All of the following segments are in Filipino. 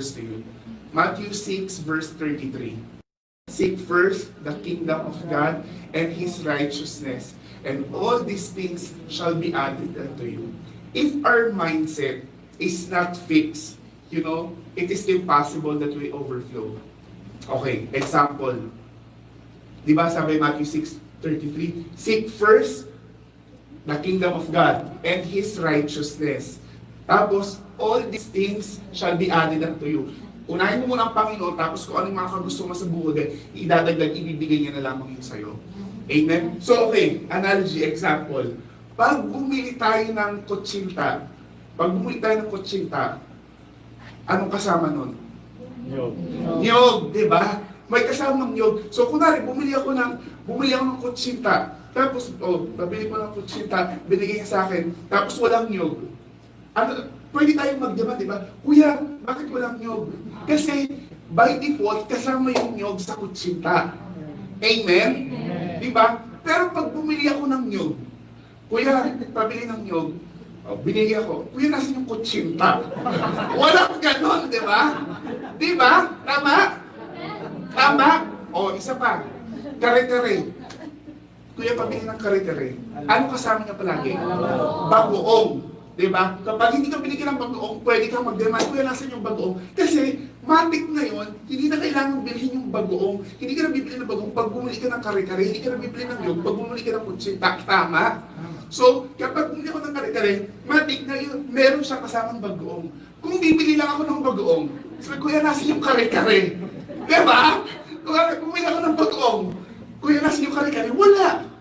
to you. Matthew 6 verse 33. Seek first the kingdom of God and His righteousness, and all these things shall be added unto you. If our mindset is not fixed, it is impossible that we overflow. Okay, example. Di ba sabi Matthew 6:33, seek first the kingdom of God and His righteousness. Tapos, all these things shall be added unto you. Unahin mo muna ang Panginoon, tapos kung anong mga gusto mo sa buhay, idadagdag, ibibigay niya na lamang yun sa'yo. Amen? So, okay, analogy, example. Pag bumili tayo ng kutsinta, anong kasama nun? Niyog, di ba? May kasamang niyog. So, kunwari, bumili ako ng kutsinta. Tapos, nabili ko ng kutsinta, binigay niya sa akin, tapos walang niyog. Pwede tayong magdama, di ba? Kuya, bakit walang niyog? Kasi, by default, kasama yung niyog sa kutsinta. Amen? Di ba? Pero pag bumili ako ng niyog, kuya, pabili ng niyog, binigay ako, kuya, nasan yung kutsinta? Walang ganon, di ba? Di ba? Tama? Tama? O, isa pa. Kare-kare. Kuya, pabili ng kare-kare. Ano kasama niya palagi? Bagoong. Diba? Kapag hindi ka binigyan ng bagoong, pwede kang mag-demand, kuya, nasan yung bagoong? Kasi, matik ngayon, hindi na kailangan bilhin yung bagoong. Hindi ka na bibili ng bagoong pag bumili ka ng kare-kare, hindi ka na bibili ng yog pag bumili ka ng kutsinta. Tama? So, kapag bumili ako ng kare-kare, matik na yun, meron siyang kasamang bagoong. Kung bibili lang ako ng bagoong, sabi, kuya, nasan yung kare-kare? Diba? Kung bumili ako ng bagoong, kuya, nasan yung kare-kare? Wala!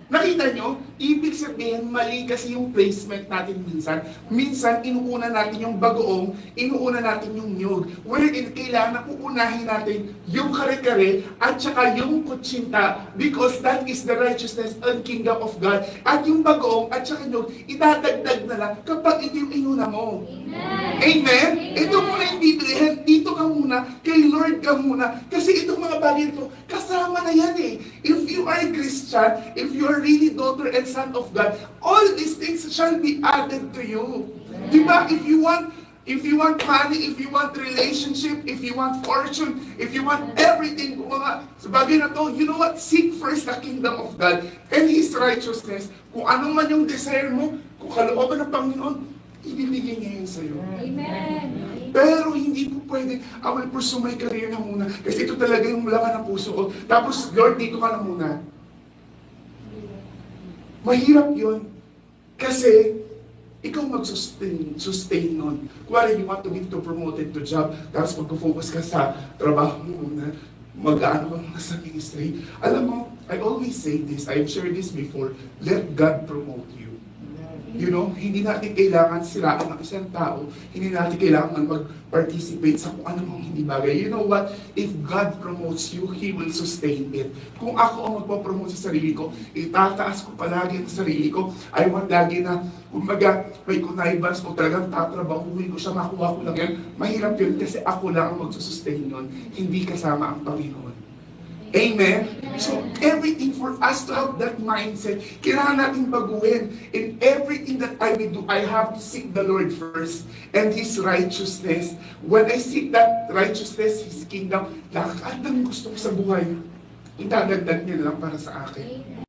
Nakita nyo? Ibig sabihin, mali kasi yung placement natin minsan. Minsan, inuuna natin yung bagoong, inuuna natin yung niyog. Wherein, kailangan uunahin natin yung kare-kare at saka yung kutsinta because that is the righteousness and kingdom of God. At yung bagoong at saka niyog, idadagdag na lang kapag ito yung inuna mo. Amen? Amen? Ito muna yung bibilihin. Dito ka muna, kay Lord ka muna. Kasi itong mga bagay ito, kasama na yan eh. If you are a Christian, if you are really daughter and son of God, all these things shall be added to you. Diba? If you want money, if you want relationship, if you want fortune, if you want everything, mga sa bagay na to, you know what? Seek first the kingdom of God and His righteousness. Kung ano man yung desire mo, kung kalooban ng Panginoon, ibibigay niya yun sa'yo. Amen. Pero hindi po pwede, I will pursue my career na muna. Kasi ito talaga yung laman ng puso ko. Tapos, Lord, dito ka na muna. Mahirap yun. Kasi, ikaw mag-sustain nun. Kuwari, you want to be promoted to job, tapos magpo-focus ka sa trabaho mo muna, mag-ano ka muna sa ministry. Alam mo, I always say this, I've shared this before, let God promote you. Hindi natin kailangan siraan ng isang tao, hindi natin kailangan mag-participate sa kung ano mang hindi bagay. You know what? If God promotes you, He will sustain it. Kung ako ang magpapromote sa sarili ko, itataas ko palagi ang sarili ko. I want lagi na, kumbaga, may connivance ko talagang tatrabahuin ko siya, makuha ko lang yan. Mahirap yun kasi ako lang ang magsusustain yun, hindi kasama ang Panginoon. Amen? So, everything for us to have that mindset, kailangan natin baguhin. In everything that I will do, I have to seek the Lord first and His righteousness. When I seek that righteousness, His kingdom, lahat ng gusto ko sa buhay, idadagdag niya lang para sa akin.